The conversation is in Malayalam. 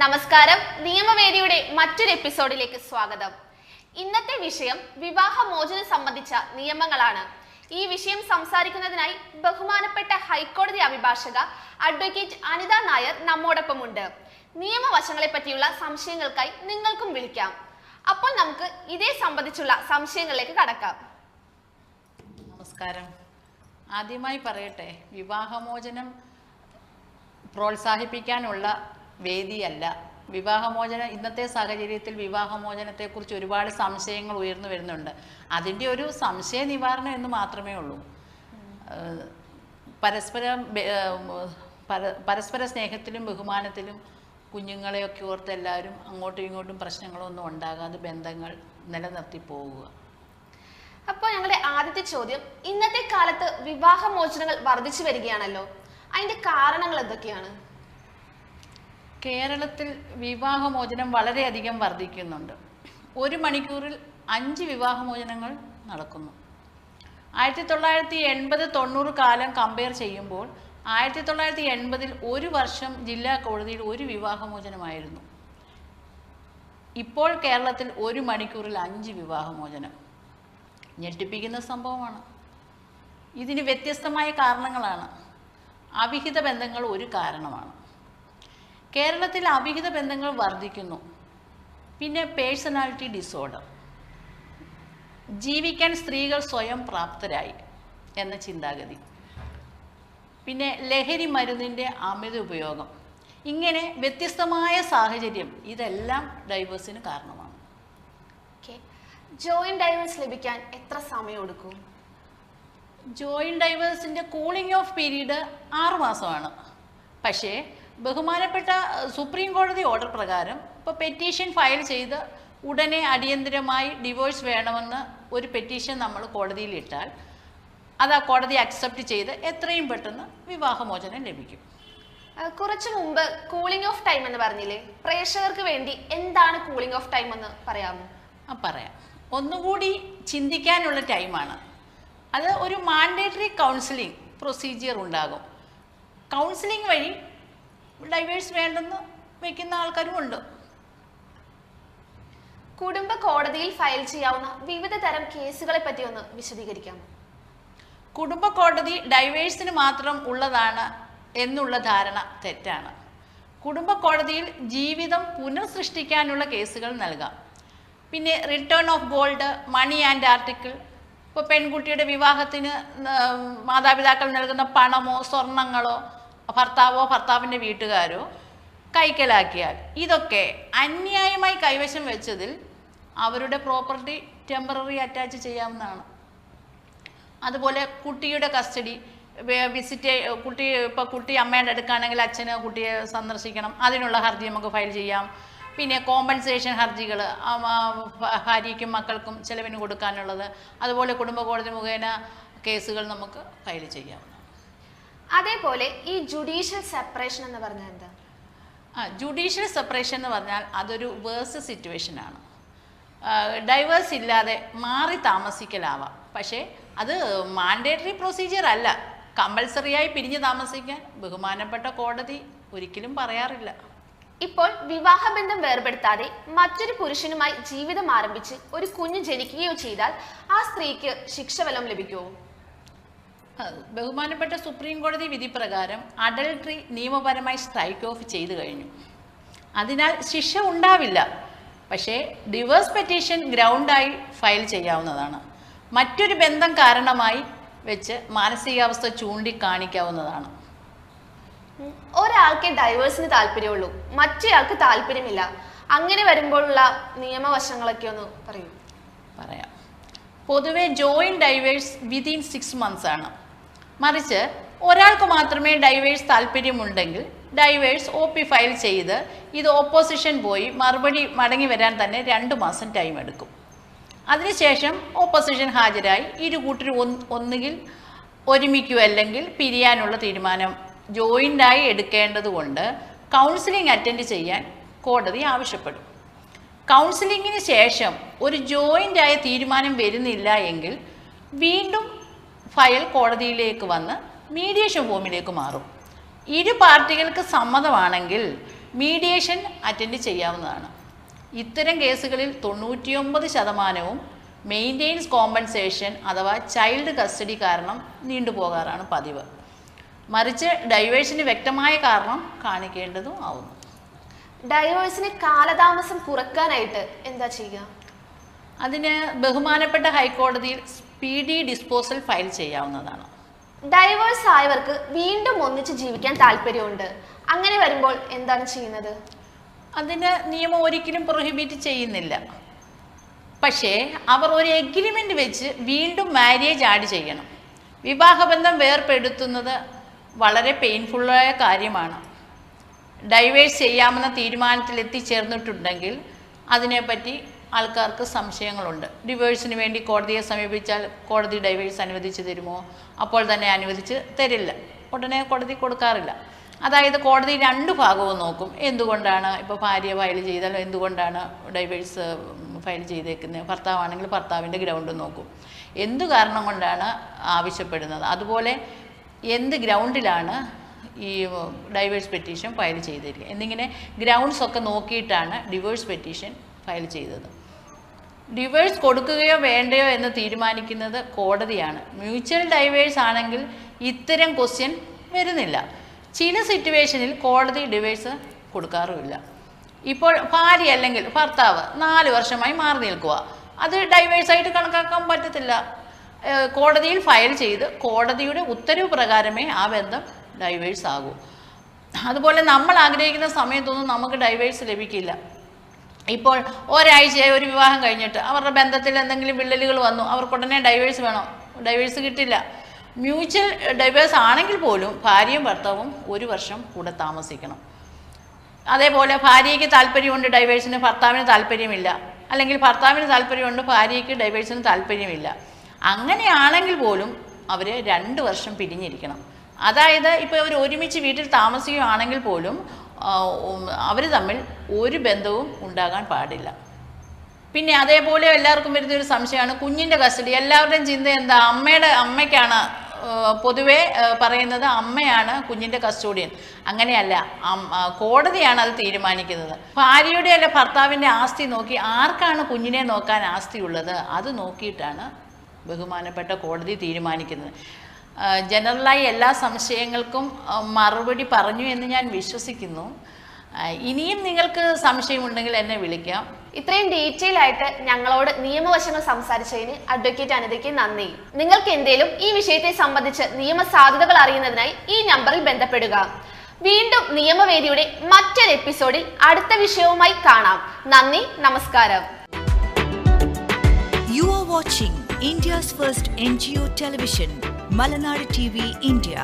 നമസ്കാരം. നിയമവേദിയുടെ മറ്റൊരു എപ്പിസോഡിലേക്ക് സ്വാഗതം. ഇന്നത്തെ വിഷയം വിവാഹമോചനം സംബന്ധിച്ച നിയമങ്ങളാണ്. ഈ വിഷയം സംസാരിക്കുന്നതിനായി ബഹുമാനപ്പെട്ട ഹൈക്കോടതി അഭിഭാഷക അഡ്വക്കേറ്റ് അനിത നായർ നമ്മോടൊപ്പമുണ്ട്. നിയമവശങ്ങളെ പറ്റിയുള്ള സംശയങ്ങൾക്കായി നിങ്ങൾക്കും വിളിക്കാം. അപ്പോൾ നമുക്ക് ഇതേ സംബന്ധിച്ചുള്ള സംശയങ്ങളിലേക്ക് കടക്കാം. നമസ്കാരം. ആദ്യമായി പറയട്ടെ, വിവാഹമോചനം പ്രോത്സാഹിപ്പിക്കാനുള്ള വേദിയല്ല. വിവാഹമോചനം ഇന്നത്തെ സാഹചര്യത്തിൽ വിവാഹമോചനത്തെക്കുറിച്ച് ഒരുപാട് സംശയങ്ങൾ ഉയർന്നു വരുന്നുണ്ട്. അതിൻ്റെ ഒരു സംശയ നിവാരണം എന്ന് മാത്രമേ ഉള്ളൂ. പരസ്പര സ്നേഹത്തിലും ബഹുമാനത്തിലും കുഞ്ഞുങ്ങളെയൊക്കെ ഓർത്ത് എല്ലാവരും അങ്ങോട്ടും ഇങ്ങോട്ടും പ്രശ്നങ്ങളൊന്നും ഉണ്ടാകാതെ ബന്ധങ്ങൾ നിലനിർത്തി പോവുക. അപ്പോൾ ഞങ്ങളുടെ ആദ്യത്തെ ചോദ്യം, ഇന്നത്തെ കാലത്ത് വിവാഹമോചനങ്ങൾ വർദ്ധിച്ചു വരികയാണല്ലോ, അതിന്റെ കാരണങ്ങൾ എന്തൊക്കെയാണ്? കേരളത്തിൽ വിവാഹമോചനം വളരെയധികം വർദ്ധിക്കുന്നുണ്ട്. ഒരു മണിക്കൂറിൽ 5 വിവാഹമോചനങ്ങൾ നടക്കുന്നു. 1980-90 കാലം കമ്പയർ ചെയ്യുമ്പോൾ 1980-ൽ ഒരു വർഷം ജില്ലാ കോടതിയിൽ 1 വിവാഹമോചനമായിരുന്നു. ഇപ്പോൾ കേരളത്തിൽ ഒരു മണിക്കൂറിൽ 5 വിവാഹമോചനം. ഞെട്ടിപ്പിക്കുന്ന സംഭവമാണ്. ഇതിന് വ്യത്യസ്തമായ കാരണങ്ങളാണ്. അവിഹിത ബന്ധങ്ങൾ ഒരു കാരണമാണ്. കേരളത്തിൽ അവിഹിത ബന്ധങ്ങൾ വർദ്ധിക്കുന്നു. പിന്നെ പേഴ്സണാലിറ്റി ഡിസോർഡർ, ജീവിക്കാൻ സ്ത്രീകൾ സ്വയം പ്രാപ്തരായി എന്ന ചിന്താഗതി, പിന്നെ ലഹരി മരുന്നിൻ്റെ അമിത ഉപയോഗം, ഇങ്ങനെ വ്യത്യസ്തമായ സാഹചര്യം, ഇതെല്ലാം ഡൈവേഴ്സിന് കാരണമാണ്. ജോയിന്റ് ഡൈവേഴ്സ് ലഭിക്കാൻ എത്ര സമയം എടുക്കും? ജോയിന്റ് ഡൈവേഴ്സിൻ്റെ കൂളിംഗ് ഓഫ് പീരീഡ് 6 മാസമാണ്. പക്ഷേ ബഹുമാനപ്പെട്ട സുപ്രീം കോടതി ഓർഡർ പ്രകാരം ഇപ്പോൾ പെറ്റീഷൻ ഫയൽ ചെയ്ത് ഉടനെ അടിയന്തരമായി ഡിവോഴ്സ് വേണമെന്ന് ഒരു പെറ്റീഷൻ നമ്മൾ കോടതിയിൽ ഇട്ടാൽ അത് ആ കോടതി അക്സെപ്റ്റ് ചെയ്ത് എത്രയും പെട്ടെന്ന് വിവാഹമോചനം ലഭിക്കും. കുറച്ചു മുമ്പ് കൂളിംഗ് ഓഫ് ടൈം എന്ന് പറഞ്ഞില്ലേ, പ്രേക്ഷകർക്ക് വേണ്ടി എന്താണ് കൂളിംഗ് ഓഫ് ടൈം എന്ന് പറയാമോ? പറയാം. ഒന്നുകൂടി ചിന്തിക്കാനുള്ള ടൈമാണ്. അത് ഒരു മാൻഡേറ്ററി കൗൺസിലിംഗ് പ്രൊസീജിയർ ഉണ്ടാകും. കൗൺസിലിംഗ് വഴി ഡൈവേഴ്സ് വേണ്ടെന്ന് വയ്ക്കുന്ന ആൾക്കാരുമുണ്ട്. കുടുംബ കോടതിയിൽ ഫയൽ ചെയ്യാവുന്ന വിവിധ തരം കേസുകളെ പറ്റി ഒന്ന് വിശദീകരിക്കാം. കുടുംബ കോടതി ഡൈവേഴ്സിന് മാത്രം ഉള്ളതാണ് എന്നുള്ള ധാരണ തെറ്റാണ്. കുടുംബ കോടതിയിൽ ജീവിതം പുനഃസൃഷ്ടിക്കാനുള്ള കേസുകൾ നൽകാം. പിന്നെ return of gold, money and article, ഇപ്പോൾ പെൺകുട്ടിയുടെ വിവാഹത്തിന് മാതാപിതാക്കൾ നൽകുന്ന പണമോ സ്വർണങ്ങളോ ഭർത്താവോ ഭർത്താവിൻ്റെ വീട്ടുകാരോ കൈക്കലാക്കിയാൽ ഇതൊക്കെ അന്യായമായി കൈവശം വെച്ചതിൽ അവരുടെ പ്രോപ്പർട്ടി ടെമ്പററി അറ്റാച്ച് ചെയ്യാവുന്നതാണ്. അതുപോലെ കുട്ടിയുടെ കസ്റ്റഡി കുട്ടി അമ്മയുടെ അടുക്കാണെങ്കിൽ അച്ഛന് കുട്ടിയെ സന്ദർശിക്കണം, അതിനുള്ള ഹർജി നമുക്ക് ഫയൽ ചെയ്യാം. പിന്നെ കോമ്പൻസേഷൻ ഹർജികൾ ഭാര്യയ്ക്കും മക്കൾക്കും ചിലവിന് കൊടുക്കാനുള്ളത്, അതുപോലെ കുടുംബ കോടതി മുഖേന കേസുകൾ നമുക്ക് ഫയൽ ചെയ്യാവുന്നതാണ്. അതേപോലെ ഈ ജുഡീഷ്യൽ സെപ്പറേഷൻ എന്ന് പറഞ്ഞാൽ എന്താ? ജുഡീഷ്യൽ സെപ്പറേഷൻ എന്ന് പറഞ്ഞാൽ അതൊരു വേഴ്സ് സിറ്റുവേഷനാണ്. ഡൈവേഴ്സ് ഇല്ലാതെ മാറി താമസിക്കലാവാം. പക്ഷേ അത് മാൻഡേറ്ററി പ്രൊസീജിയർ അല്ല. കമ്പൽസറിയായി പിരിഞ്ഞ് താമസിക്കാൻ ബഹുമാനപ്പെട്ട കോടതി ഒരിക്കലും പറയാറില്ല. ഇപ്പോൾ വിവാഹബന്ധം വേർപെടുത്താതെ മറ്റൊരു പുരുഷനുമായി ജീവിതം ആരംഭിച്ച് ഒരു കുഞ്ഞ് ജനിക്കുകയോ ചെയ്താൽ ആ സ്ത്രീക്ക് ശിക്ഷ വല്ലതും ലഭിക്കുമോ? ബഹുമാനപ്പെട്ട സുപ്രീം കോടതി വിധി പ്രകാരം അഡൾട്ടറി നിയമപരമായി സ്ട്രൈക്ക് ഓഫ് ചെയ്തു കഴിഞ്ഞു. അതിനാൽ ശിക്ഷ ഉണ്ടാവില്ല. പക്ഷേ ഡിവോഴ്സ് പെറ്റീഷൻ ഗ്രൗണ്ടായി ഫയൽ ചെയ്യാവുന്നതാണ്. മറ്റൊരു ബന്ധം കാരണമായി വെച്ച് മാനസികാവസ്ഥ ചൂണ്ടിക്കാണിക്കാവുന്നതാണ്. ഒരാൾക്ക് ഡൈവേഴ്സിന് താല്പര്യമുള്ളൂ, മറ്റേയാൾക്ക് താല്പര്യമില്ല. അങ്ങനെ വരുമ്പോഴുള്ള നിയമവശങ്ങളൊക്കെ ഒന്ന് പറയൂ. പറയാം. പൊതുവെ ജോയിന്റ് ഡൈവേഴ്സ് വിതിൻ 6 months ആണ്. മറിച്ച് ഒരാൾക്ക് മാത്രമേ ഡൈവേഴ്സ് താല്പര്യമുണ്ടെങ്കിൽ ഡൈവേഴ്സ് OP ഫയൽ ചെയ്ത് ഇത് ഓപ്പോസിഷൻ പോയി മറുപടി മടങ്ങി വരാൻ തന്നെ 2 മാസം ടൈം എടുക്കും. അതിനുശേഷം ഓപ്പോസിഷൻ ഹാജരായി ഇരു കൂട്ടരും ഒന്നുകിൽ ഒരുമിക്കുക അല്ലെങ്കിൽ പിരിയാനുള്ള തീരുമാനം ജോയിൻ്റായി എടുക്കേണ്ടതുകൊണ്ട് കൗൺസിലിംഗ് അറ്റൻഡ് ചെയ്യാൻ കോടതി ആവശ്യപ്പെടും. കൗൺസിലിങ്ങിന് ശേഷം ഒരു ജോയിൻ്റായ തീരുമാനം വരുന്നില്ല എങ്കിൽ വീണ്ടും ഫയൽ കോടതിയിലേക്ക് വന്ന് മീഡിയേഷൻ ഫോമിലേക്ക് മാറും. ഇരു പാർട്ടികൾക്ക് സമ്മതമാണെങ്കിൽ മീഡിയേഷൻ അറ്റൻഡ് ചെയ്യാവുന്നതാണ്. ഇത്തരം കേസുകളിൽ 99% മെയിൻ്റെനൻസ് കോമ്പൻസേഷൻ അഥവാ ചൈൽഡ് കസ്റ്റഡി കാരണം നീണ്ടുപോകാറാണ് പതിവ്. മറിച്ച് ഡൈവേഴ്സിന് വ്യക്തമായ കാരണം കാണിക്കേണ്ടതും ആവുന്നു. ഡൈവേഴ്സിന് കാലതാമസം കുറക്കാനായിട്ട് എന്താ ചെയ്യുക? അതിന് ബഹുമാനപ്പെട്ട ഹൈക്കോടതിയിൽ സ്പീഡി ഡിസ്പോസൽ ഫയൽ ചെയ്യാവുന്നതാണ്. ഡൈവേഴ്സ് ആയവർക്ക് വീണ്ടും ഒന്നിച്ച് ജീവിക്കാൻ താല്പര്യമുണ്ട്. അങ്ങനെ വരുമ്പോൾ എന്താണ് ചെയ്യുന്നത്? അതിന് നിയമം ഒരിക്കലും പ്രൊഹിബിറ്റ് ചെയ്യുന്നില്ല. പക്ഷേ അവർ ഒരു എഗ്രിമെൻ്റ് വെച്ച് വീണ്ടും മാരേജ് ആഡ് ചെയ്യണം. വിവാഹബന്ധം വേർപെടുത്തുന്നത് വളരെ പെയിൻഫുള്ളായ കാര്യമാണ്. ഡൈവേഴ്സ് ചെയ്യാമെന്ന തീരുമാനത്തിൽ എത്തിച്ചേർന്നിട്ടുണ്ടെങ്കിൽ അതിനെപ്പറ്റി ആൾക്കാർക്ക് സംശയങ്ങളുണ്ട്. ഡിവേഴ്സിന് വേണ്ടി കോടതിയെ സമീപിച്ചാൽ കോടതി ഡൈവേഴ്സ് അനുവദിച്ച് തരുമോ? അപ്പോൾ തന്നെ അനുവദിച്ച് തരില്ല, ഉടനെ കോടതി കൊടുക്കാറില്ല. അതായത് കോടതി രണ്ട് ഭാഗവും നോക്കും. എന്തുകൊണ്ടാണ് ഇപ്പോൾ ഭാര്യ ഫയൽ ചെയ്താൽ എന്തുകൊണ്ടാണ് ഡൈവേഴ്സ് ഫയൽ ചെയ്തേക്കുന്നത്? ഭർത്താവാണെങ്കിൽ ഭർത്താവിൻ്റെ ഗ്രൗണ്ട് നോക്കും, എന്തു കാരണം കൊണ്ടാണ് ആവശ്യപ്പെടുന്നത്, അതുപോലെ എന്ത് ഗ്രൗണ്ടിലാണ് ഈ ഡൈവേഴ്സ് പെറ്റീഷൻ ഫയൽ ചെയ്തിരിക്കുക എന്നിങ്ങനെ ഗ്രൗണ്ട്സ് ഒക്കെ നോക്കിയിട്ടാണ് ഡിവേഴ്സ് പെറ്റീഷൻ ഫയൽ ചെയ്തത്. ഡിവേഴ്സ് കൊടുക്കുകയോ വേണ്ടയോ എന്ന് തീരുമാനിക്കുന്നത് കോടതിയാണ്. മ്യൂച്വൽ ഡൈവേഴ്സ് ആണെങ്കിൽ ഇത്തരം ക്വസ്റ്റ്യൻ വരുന്നില്ല. ചില സിറ്റുവേഷനിൽ കോടതി ഡിവേഴ്സ് കൊടുക്കാറുമില്ല. ഇപ്പോൾ ഭാര്യ അല്ലെങ്കിൽ ഭർത്താവ് 4 വർഷമായി മാറി നിൽക്കുക, അത് ഡൈവേഴ്സായിട്ട് കണക്കാക്കാൻ പറ്റത്തില്ല. കോടതിയിൽ ഫയൽ ചെയ്ത് കോടതിയുടെ ഉത്തരവ് പ്രകാരമേ ആ ബന്ധം ഡൈവേഴ്സ് ആകൂ. അതുപോലെ നമ്മൾ ആഗ്രഹിക്കുന്ന സമയത്തൊന്നും നമുക്ക് ഡൈവേഴ്സ് ലഭിക്കില്ല. ഇപ്പോൾ ഒരാഴ്ചയായി ഒരു വിവാഹം കഴിഞ്ഞിട്ട് അവരുടെ ബന്ധത്തിൽ എന്തെങ്കിലും വിള്ളലുകൾ വന്നു, അവർക്കുടനെ ഡൈവേഴ്സ് വേണം, ഡൈവേഴ്സ് കിട്ടില്ല. മ്യൂച്വൽ ഡൈവേഴ്സ് ആണെങ്കിൽ പോലും ഭാര്യയും ഭർത്താവും 1 വർഷം കൂടെ താമസിക്കണം. അതേപോലെ ഭാര്യയ്ക്ക് താല്പര്യമുണ്ട് ഡൈവേഴ്സിന്, ഭർത്താവിന് താല്പര്യമില്ല, അല്ലെങ്കിൽ ഭർത്താവിന് താല്പര്യമുണ്ട് ഭാര്യയ്ക്ക് ഡൈവേഴ്സിന് താല്പര്യമില്ല. അങ്ങനെയാണെങ്കിൽ പോലും അവർ 2 വർഷം പിരിഞ്ഞിരിക്കണം. അതായത് ഇപ്പോൾ അവർ ഒരുമിച്ച് വീട്ടിൽ താമസിക്കുകയാണെങ്കിൽ പോലും അവർ തമ്മിൽ ഒരു ബന്ധവും ഉണ്ടാകാൻ പാടില്ല. പിന്നെ അതേപോലെ എല്ലാവർക്കും വരുന്നൊരു സംശയമാണ് കുഞ്ഞിൻ്റെ കസ്റ്റഡി. എല്ലാവരുടെയും ചിന്ത എന്താ? അമ്മയ്ക്കാണ് പൊതുവെ പറയുന്നത്, അമ്മയാണ് കുഞ്ഞിൻ്റെ കസ്റ്റോഡിയൻ. അങ്ങനെയല്ല, കോടതിയാണ് അത് തീരുമാനിക്കുന്നത്. ഭാര്യയുടെ അല്ല ഭർത്താവിൻ്റെ ആസ്തി നോക്കി ആർക്കാണ് കുഞ്ഞിനെ നോക്കാൻ ആസ്തി ഉള്ളത് അത് നോക്കിയിട്ടാണ് ബഹുമാനപ്പെട്ട കോടതി തീരുമാനിക്കുന്നത്. ജനറലായി എല്ലാ സംശയങ്ങൾക്കും മറുപടി പറഞ്ഞു എന്ന് ഞാൻ വിശ്വസിക്കുന്നു. ഇനിയും നിങ്ങൾക്ക് സംശയമുണ്ടെങ്കിൽ എന്നെ വിളിക്കാം. ഇത്രയും ഡീറ്റെയിൽ ആയിട്ട് ഞങ്ങളോട് നിയമവശങ്ങൾ സംസാരിച്ചതിന് അഡ്വക്കേറ്റ് അനിതയ്ക്ക് നന്ദി. നിങ്ങൾക്ക് എന്തേലും ഈ വിഷയത്തെ സംബന്ധിച്ച് നിയമ സാധ്യതകൾ അറിയുന്നതിനായി ഈ നമ്പറിൽ ബന്ധപ്പെടുക. വീണ്ടും നിയമവേദിയുടെ മറ്റൊരു എപ്പിസോഡിൽ അടുത്ത വിഷയവുമായി കാണാം. നന്ദി, നമസ്കാരം. You are watching India's first NGO television, Malanadu TV India.